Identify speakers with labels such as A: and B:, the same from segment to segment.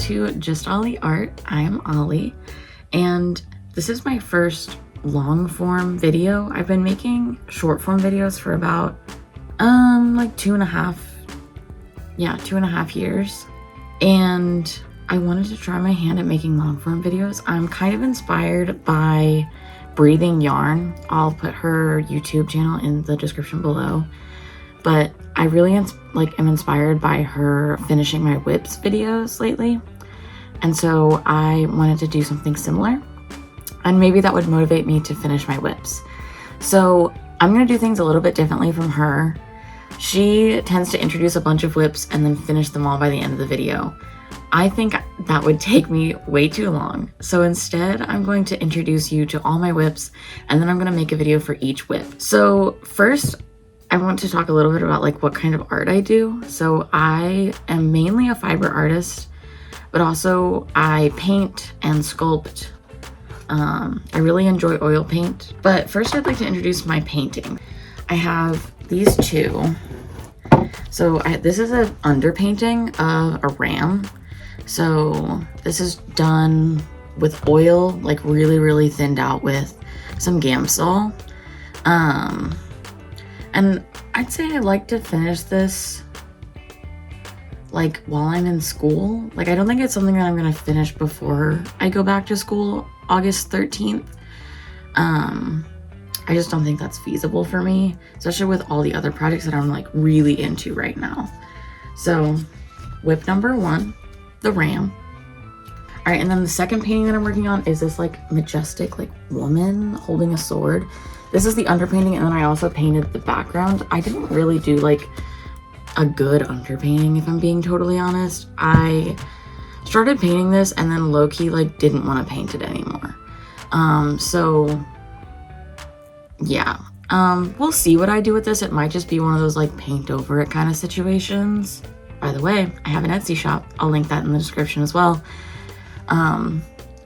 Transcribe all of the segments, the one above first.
A: to Just Ollie Art. I am Ollie, and this is my first long form video. I've been making short form videos for about like 2.5 years, and I wanted to try my hand at making long form videos. I'm kind of inspired by Breathing Yarn. I'll put her YouTube channel in the description below, but I really am inspired by her finishing my whips videos lately, and so I wanted to do something similar, and maybe that would motivate me to finish my whips. So I'm gonna do things a little bit differently from her. She tends to introduce a bunch of whips and then finish them all by the end of the video. I think that would take me way too long. So instead, I'm going to introduce you to all my whips, and then I'm gonna make a video for each whip. So first, I want to talk a little bit about what kind of art I do. So I am mainly a fiber artist, but also I paint and sculpt. I really enjoy oil paint. But first I'd like to introduce my painting. I have these two. So this is an underpainting of a ram. So this is done with oil, really, really thinned out with some Gamsol. And I'd say I like to finish this while I'm in school. I don't think it's something that I'm gonna finish before I go back to school August 13th. I just don't think that's feasible for me, especially with all the other projects that I'm really into right now. So whip number one, the ram. All right, and then the second painting that I'm working on is this majestic woman holding a sword. This is the underpainting, and then I also painted the background. I didn't really do a good underpainting, if I'm being totally honest. I started painting this and then low-key didn't want to paint it anymore. So yeah, we'll see what I do with this. It might just be one of those paint over it kind of situations. By the way, I have an Etsy shop. I'll link that in the description as well,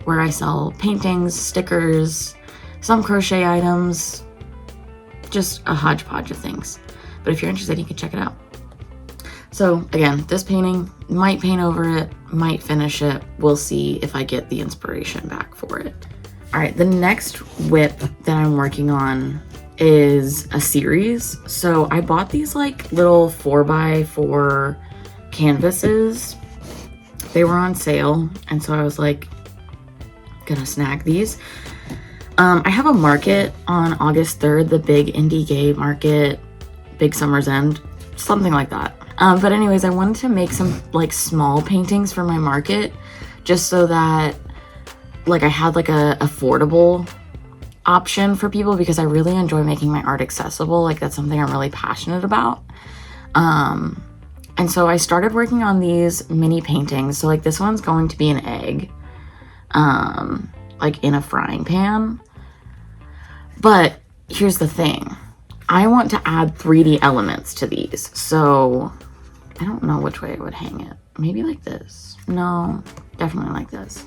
A: where I sell paintings, stickers, some crochet items, just a hodgepodge of things. But if you're interested, you can check it out. So again, this painting, might paint over it, might finish it. We'll see if I get the inspiration back for it. All right, the next whip that I'm working on is a series. So I bought these little 4x4 canvases. They were on sale, and so I was gonna snag these. I have a market on August 3rd, the big indie gay market, Big Summer's End, something like that. But anyways, I wanted to make some small paintings for my market, just so that I had a affordable option for people, because I really enjoy making my art accessible. That's something I'm really passionate about. And so I started working on these mini paintings. So this one's going to be an egg, in a frying pan. But here's the thing. I want to add 3D elements to these. So I don't know which way I would hang it. Maybe like this. No, definitely like this.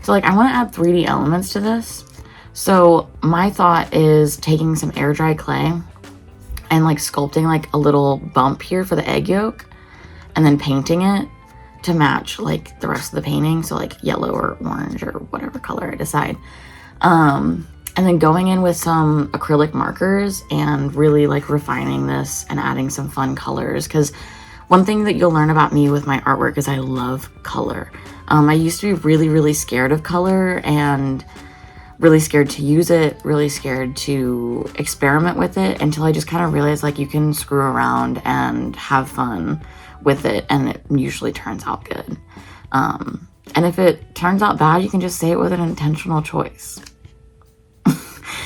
A: So I want to add 3D elements to this. So my thought is taking some air dry clay and sculpting a little bump here for the egg yolk, and then painting it to match the rest of the painting. So yellow or orange or whatever color I decide. And then going in with some acrylic markers and really refining this and adding some fun colors. Because one thing that you'll learn about me with my artwork is I love color. I used to be really, really scared of color and really scared to use it, really scared to experiment with it, until I just kind of realized you can screw around and have fun with it, and it usually turns out good. And if it turns out bad, you can just say it with an intentional choice.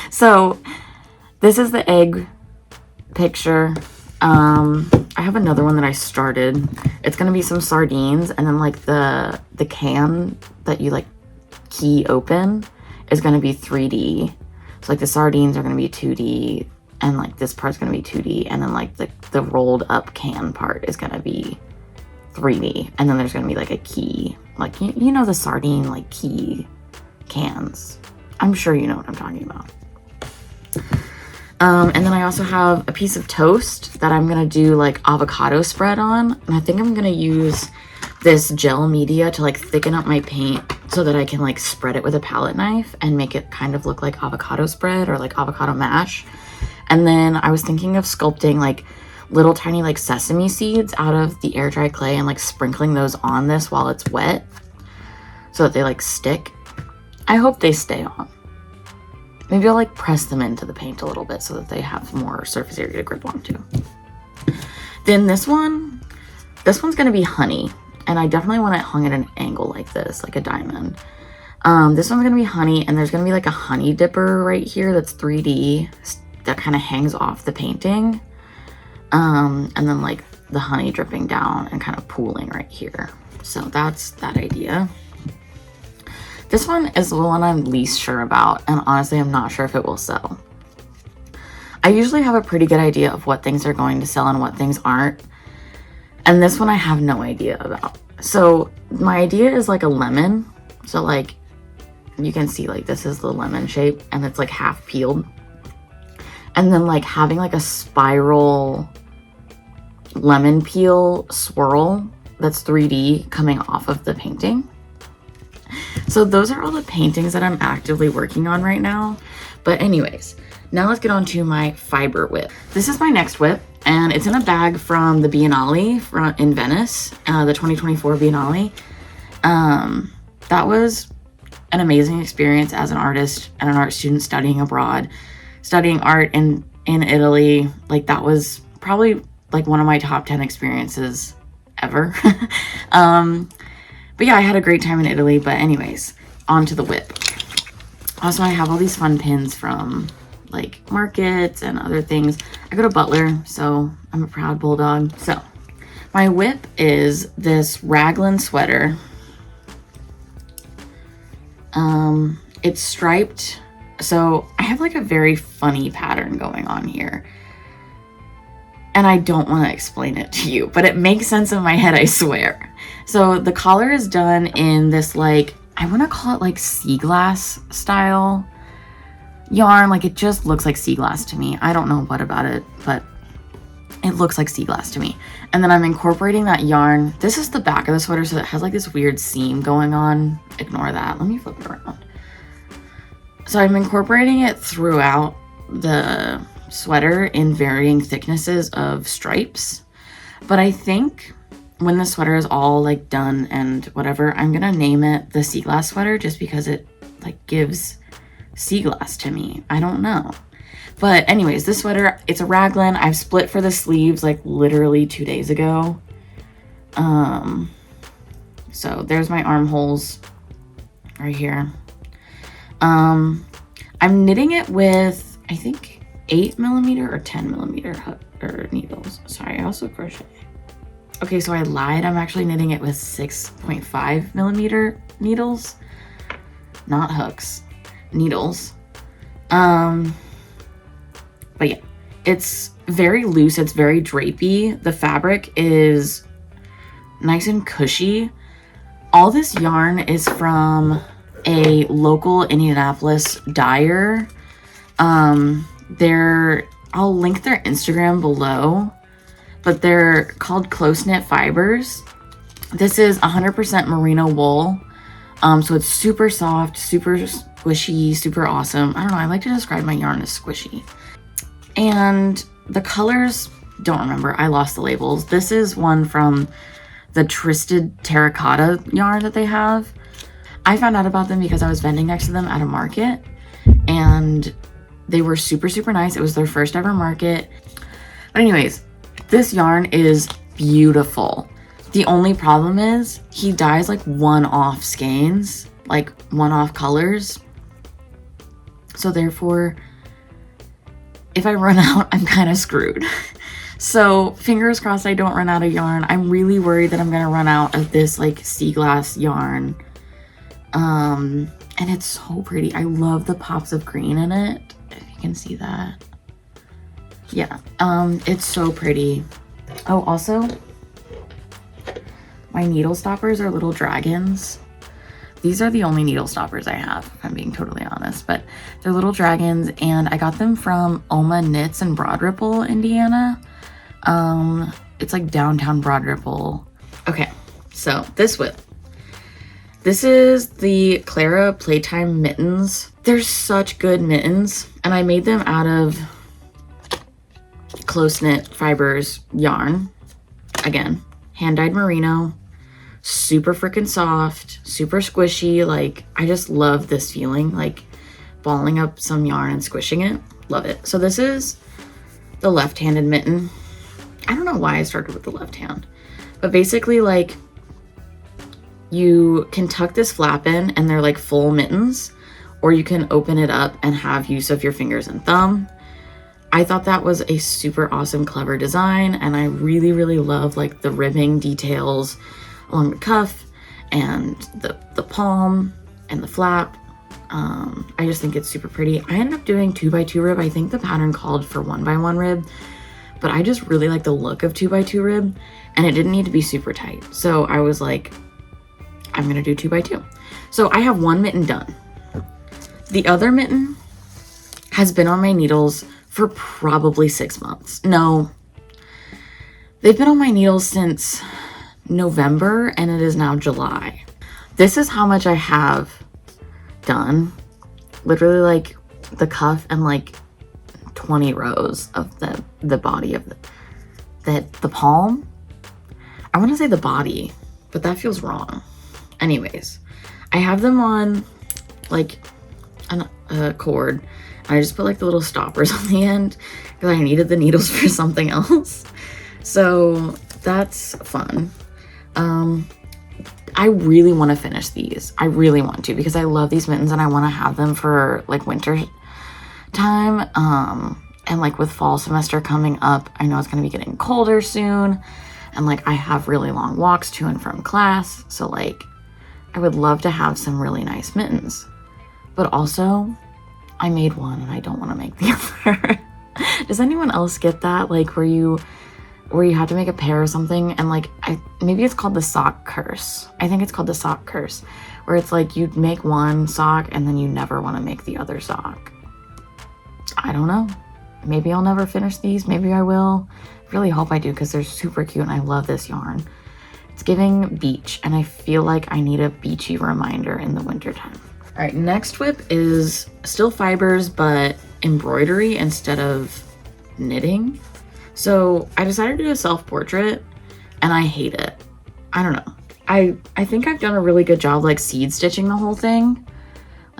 A: So this is the egg picture. I have another one that I started. It's gonna be some sardines, and then the can that you key open is gonna be 3D. So the sardines are gonna be 2D, and this part's gonna be 2D, and then the rolled up can part is gonna be 3D, and then there's gonna be a key, you know, the sardine key cans. I'm sure you know what I'm talking about. And then I also have a piece of toast that I'm gonna do avocado spread on, and I think I'm gonna use this gel media to like thicken up my paint so that I can like spread it with a palette knife and make it kind of look like avocado spread or like avocado mash. And then I was thinking of sculpting like little tiny like sesame seeds out of the air dry clay and like sprinkling those on this while it's wet so that they like stick. I hope they stay on. Maybe I'll like press them into the paint a little bit so that they have more surface area to grip onto. Then this one's gonna be honey, and I definitely want it hung at an angle like this, like a diamond. This one's gonna be honey, and there's gonna be like a honey dipper right here that's 3D that kind of hangs off the painting. And then like the honey dripping down and kind of pooling right here. So that's that idea. This one is the one I'm least sure about, and honestly, I'm not sure if it will sell. I usually have a pretty good idea of what things are going to sell and what things aren't. And this one I have no idea about. So my idea is like a lemon. So like you can see like this is the lemon shape and it's like half peeled. And then like having like a spiral lemon peel swirl that's 3D coming off of the painting. So those are all the paintings that I'm actively working on right now. But anyways, now let's get on to my fiber whip. This is my next whip, and it's in a bag from the Biennale in Venice, the 2024 Biennale. That was an amazing experience as an artist and an art student studying abroad, studying art in Italy. Like that was probably like one of my top 10 experiences ever. But yeah, I had a great time in Italy. But anyways, on to the whip. Also, I have all these fun pins from like markets and other things. I go to Butler, so I'm a proud bulldog. So my whip is this Raglan sweater. It's striped. So I have like a very funny pattern going on here. And I don't want to explain it to you, but it makes sense in my head, I swear. So the collar is done in this like, I want to call it like sea glass style yarn. Like it just looks like sea glass to me. I don't know what about it, but it looks like sea glass to me. And then I'm incorporating that yarn. This is the back of the sweater, so it has like this weird seam going on. Ignore that. Let me flip it around. So I'm incorporating it throughout the sweater in varying thicknesses of stripes. But I think when the sweater is all like done and whatever, I'm gonna name it the sea glass sweater just because it like gives sea glass to me. I don't know. But anyways, this sweater, it's a raglan. I've split for the sleeves like literally 2 days ago. So there's my armholes right here. I'm knitting it with, I think 8mm or 10mm or needles. Sorry, I also crochet. Okay, so I lied. I'm actually knitting it with 6.5mm needles, not hooks, needles. But yeah, it's very loose. It's very drapey. The fabric is nice and cushy. All this yarn is from a local Indianapolis dyer. I'll link their Instagram below, but they're called Close Knit Fibers. This is 100% merino wool. So it's super soft, super squishy, super awesome. I don't know, I like to describe my yarn as squishy. And the colors, don't remember, I lost the labels. This is one from the Twisted Terracotta yarn that they have. I found out about them because I was vending next to them at a market, and they were super, super nice. It was their first ever market. But anyways, this yarn is beautiful. The only problem is he dyes like one-off skeins, like one-off colors. So therefore, if I run out, I'm kind of screwed. So fingers crossed I don't run out of yarn. I'm really worried that I'm gonna run out of this like sea glass yarn. And it's so pretty. I love the pops of green in it. If you can see that. Yeah, it's so pretty. Oh, also, my needle stoppers are little dragons. These are the only needle stoppers I have, if I'm being totally honest, but they're little dragons, and I got them from Oma Knits in Broad Ripple, Indiana. It's like downtown Broad Ripple. Okay, So this whip. This is the Clara Playtime mittens. They're such good mittens, and I made them out of close-knit fibers yarn. Again, hand-dyed merino, super freaking soft, super squishy. Like, I just love this feeling, like balling up some yarn and squishing it. Love it. So this is the left-handed mitten. I don't know why I started with the left hand, but basically, like, you can tuck this flap in and they're like full mittens, or you can open it up and have use of your fingers and thumb. I thought that was a super awesome, clever design, and I really, really love like the ribbing details along the cuff and the palm and the flap. I just think it's super pretty. I ended up doing 2x2 rib. I think the pattern called for 1x1 rib, but I just really like the look of 2x2 rib, and it didn't need to be super tight. So I was like, I'm gonna do 2x2. So I have one mitten done. The other mitten has been on my needles for probably 6 months. No, they've been on my needles since November, and it is now July. This is how much I have done. Literally like the cuff and like 20 rows of the body of the palm. I want to say the body, but that feels wrong. Anyways, I have them on like a cord. I just put like the little stoppers on the end because I needed the needles for something else. So that's fun. I really want to finish these. I really want to, because I love these mittens and I want to have them for like winter time. And like with fall semester coming up, I know it's going to be getting colder soon. And like I have really long walks to and from class. So like I would love to have some really nice mittens. But also, I made one and I don't want to make the other. Does anyone else get that? Like where you have to make a pair or something, and like maybe it's called the sock curse. I think it's called the sock curse, where it's like you make one sock and then you never want to make the other sock. I don't know. Maybe I'll never finish these. Maybe I will. I really hope I do, because they're super cute and I love this yarn. It's giving beach, and I feel like I need a beachy reminder in the wintertime. All right, next whip is still fibers, but embroidery instead of knitting. So I decided to do a self-portrait, and I hate it. I don't know. I think I've done a really good job like seed stitching the whole thing.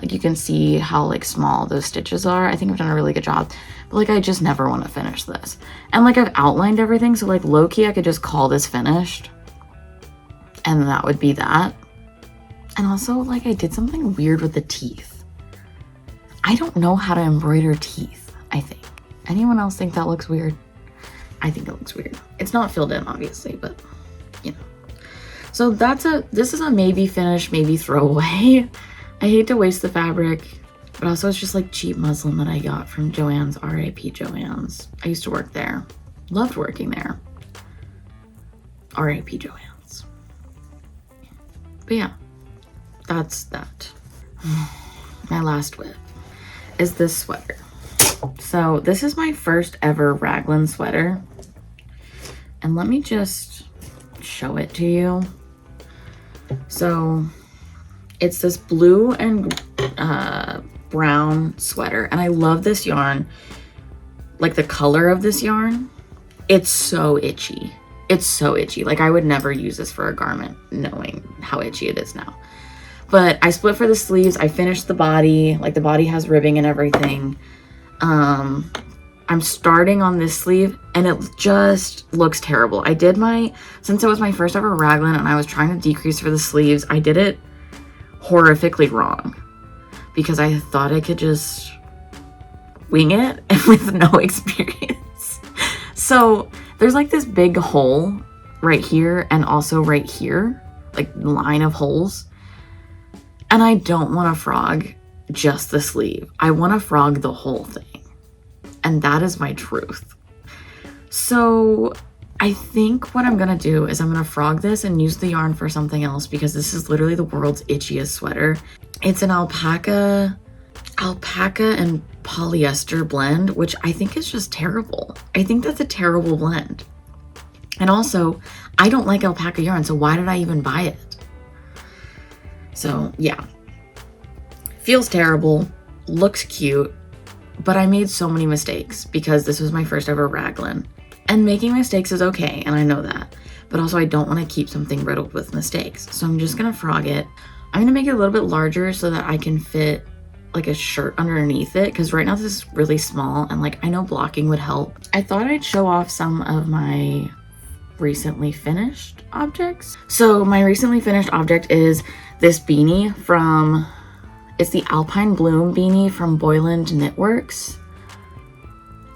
A: Like you can see how like small those stitches are. I think I've done a really good job, but like I just never want to finish this. And like I've outlined everything, so like low-key I could just call this finished, and that would be that. And also like I did something weird with the teeth. I don't know how to embroider teeth, I think. Anyone else think that looks weird? I think it looks weird. It's not filled in, obviously, but you know. So this is a maybe finish, maybe throw away. I hate to waste the fabric, but also it's just like cheap muslin that I got from Joann's, R.I.P. Joann's. I used to work there. Loved working there. R.I.P. Joann's. But yeah, that's that. My last whip is this sweater. So this is my first ever raglan sweater, and let me just show it to you. So it's this blue and brown sweater, and I love this yarn. Like the color of this yarn, it's so itchy. It's so itchy. Like I would never use this for a garment knowing how itchy it is now. But I split for the sleeves. I finished the body. Like the body has ribbing and everything. I'm starting on this sleeve and it just looks terrible. Since it was my first ever raglan and I was trying to decrease for the sleeves, I did it horrifically wrong because I thought I could just wing it with no experience. So there's like this big hole right here and also right here, like line of holes. And I don't want to frog just the sleeve. I want to frog the whole thing. And that is my truth. So I think what I'm going to do is I'm going to frog this and use the yarn for something else, because this is literally the world's itchiest sweater. It's an alpaca and polyester blend, which I think is just terrible. I think that's a terrible blend. And also, I don't like alpaca yarn, so why did I even buy it? So yeah, feels terrible, looks cute, but I made so many mistakes because this was my first ever raglan. And making mistakes is okay, and I know that. But also I don't want to keep something riddled with mistakes. So I'm just gonna frog it. I'm gonna make it a little bit larger so that I can fit like a shirt underneath it, because right now this is really small and like I know blocking would help. I thought I'd show off some of my recently finished objects. So my recently finished object is this beanie from, it's the Alpine Bloom beanie from Boyland Knitworks.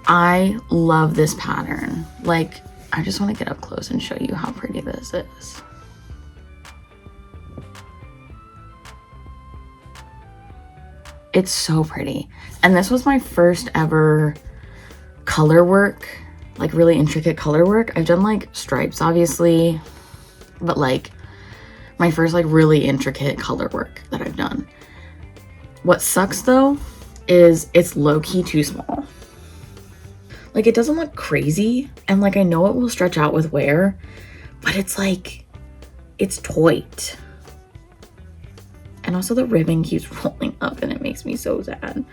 A: I love this pattern. Like, I just want to get up close and show you how pretty this is. It's so pretty. And this was my first ever color work, like really intricate color work. I've done like stripes obviously, but like my first like really intricate color work that I've done. What sucks though is it's low-key too small. Like, it doesn't look crazy, and like I know it will stretch out with wear, but it's like, it's tight. And also the ribbon keeps rolling up and it makes me so sad.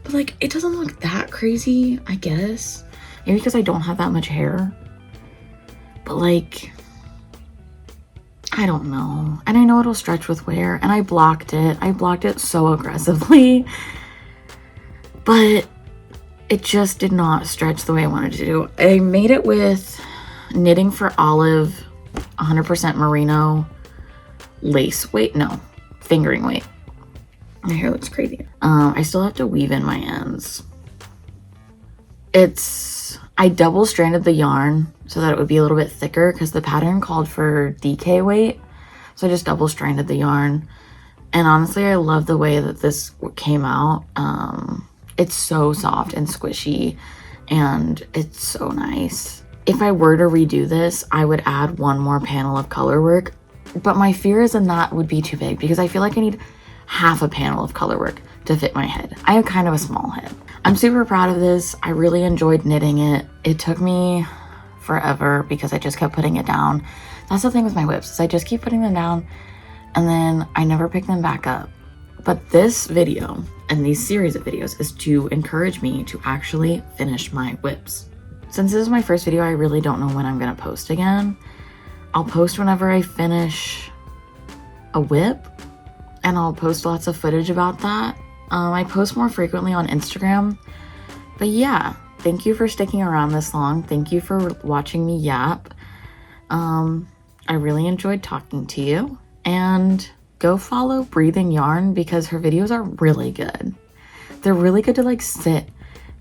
A: But like, it doesn't look that crazy, I guess. Maybe because I don't have that much hair. But like, I don't know. And I know it'll stretch with wear, and I blocked it. I blocked it so aggressively. But it just did not stretch the way I wanted to do. I made it with Knitting for Olive 100% merino lace weight. No, fingering weight. My hair looks crazy. I still have to weave in my ends. I double stranded the yarn so that it would be a little bit thicker because the pattern called for DK weight. So I just double stranded the yarn. And honestly, I love the way that this came out. It's so soft and squishy, and it's so nice. If I were to redo this, I would add one more panel of color work, but my fear is that would be too big because I feel like I need half a panel of color work to fit my head. I have kind of a small head. I'm super proud of this. I really enjoyed knitting it. It took me forever because I just kept putting it down. That's the thing with my whips, is I just keep putting them down and then I never pick them back up. But this video and these series of videos is to encourage me to actually finish my whips. Since this is my first video, I really don't know when I'm gonna post again. I'll post whenever I finish a whip, and I'll post lots of footage about that. I post more frequently on Instagram. But yeah, thank you for sticking around this long. Thank you for watching me yap. I really enjoyed talking to you, and go follow Breathing Yarn because her videos are really good. They're really good to like sit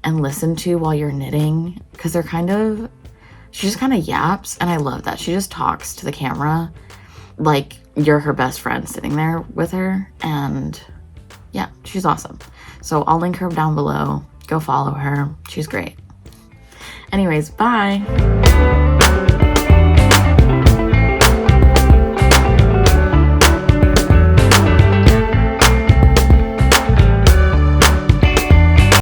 A: and listen to while you're knitting because they're she just kind of yaps, and I love that. She just talks to the camera like you're her best friend sitting there with her, and yeah, she's awesome. So I'll link her down below. Go follow her. She's great. Anyways, bye.